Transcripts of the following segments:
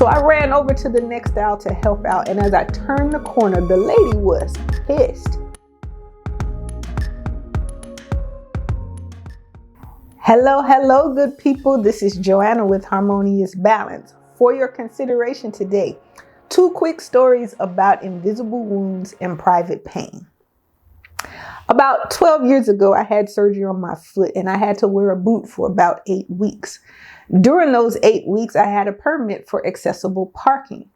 So I ran over to the next aisle to help out, and as I turned the corner, the lady was pissed. Hello, good people. This is Joanna with Harmonious.Balance. For your consideration today, 2 quick stories about invisible wounds and private pain. About 12 years ago, I had surgery on my foot and I had to wear a boot for about 8 weeks. During those 8 weeks, I had a permit for accessible parking.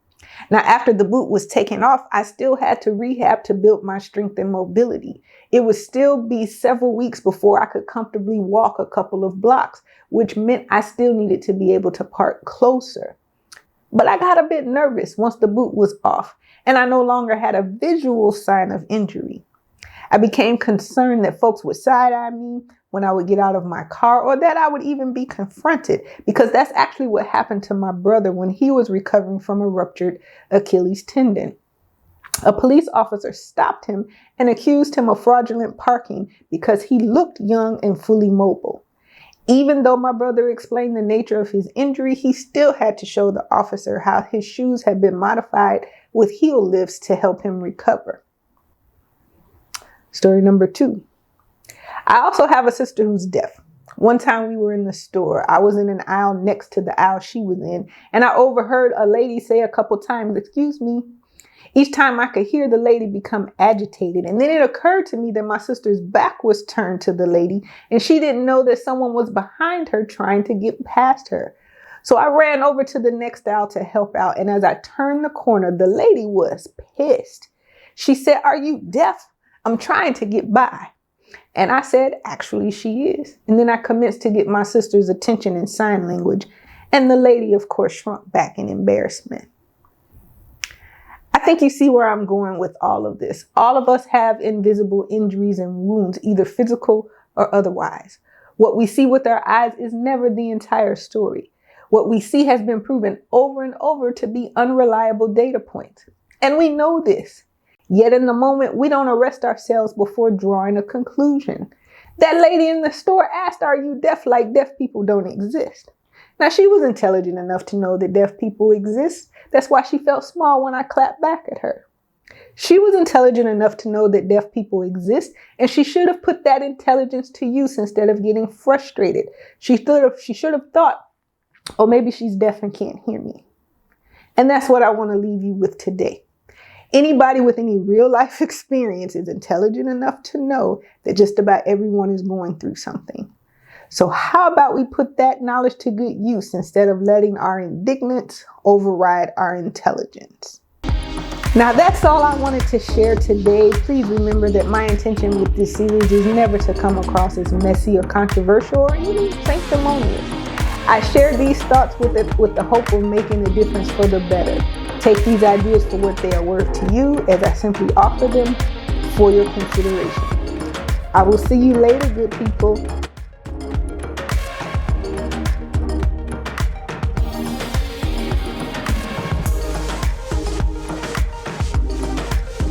Now, after the boot was taken off, I still had to rehab to build my strength and mobility. It would still be several weeks before I could comfortably walk a couple of blocks, which meant I still needed to be able to park closer. But I got a bit nervous once the boot was off and I no longer had a visual sign of injury. I became concerned that folks would side-eye me when I would get out of my car, or that I would even be confronted, because that's actually what happened to my brother when he was recovering from a ruptured Achilles tendon. A police officer stopped him and accused him of fraudulent parking because he looked young and fully mobile. Even though my brother explained the nature of his injury, he still had to show the officer how his shoes had been modified with heel lifts to help him recover. Story number 2. I also have a sister who's deaf. One time we were in the store. I was in an aisle next to the aisle she was in, and I overheard a lady say a couple times, "Excuse me." Each time I could hear the lady become agitated, and then it occurred to me that my sister's back was turned to the lady, and she didn't know that someone was behind her trying to get past her. So I ran over to the next aisle to help out, and as I turned the corner, the lady was pissed. She said, "Are you deaf? I'm trying to get by." And I said, "Actually, she is." And then I commenced to get my sister's attention in sign language. And the lady, of course, shrunk back in embarrassment. I think you see where I'm going with all of this. All of us have invisible injuries and wounds, either physical or otherwise. What we see with our eyes is never the entire story. What we see has been proven over and over to be unreliable data points. And we know this. Yet in the moment, we don't arrest ourselves before drawing a conclusion. That lady in the store asked, "Are you deaf?" like deaf people don't exist. Now, she was intelligent enough to know that deaf people exist. That's why she felt small when I clapped back at her. She was intelligent enough to know that deaf people exist, and she should have put that intelligence to use instead of getting frustrated. She should have thought, "Oh, maybe she's deaf and can't hear me." And that's what I want to leave you with today. Anybody with any real life experience is intelligent enough to know that just about everyone is going through something. So how about we put that knowledge to good use instead of letting our indignance override our intelligence? Now, that's all I wanted to share today. Please remember that my intention with this series is never to come across as messy or controversial or even sanctimonious. I share these thoughts with the hope of making a difference for the better. Take these ideas for what they are worth to you, as I simply offer them for your consideration. I will see you later, good people.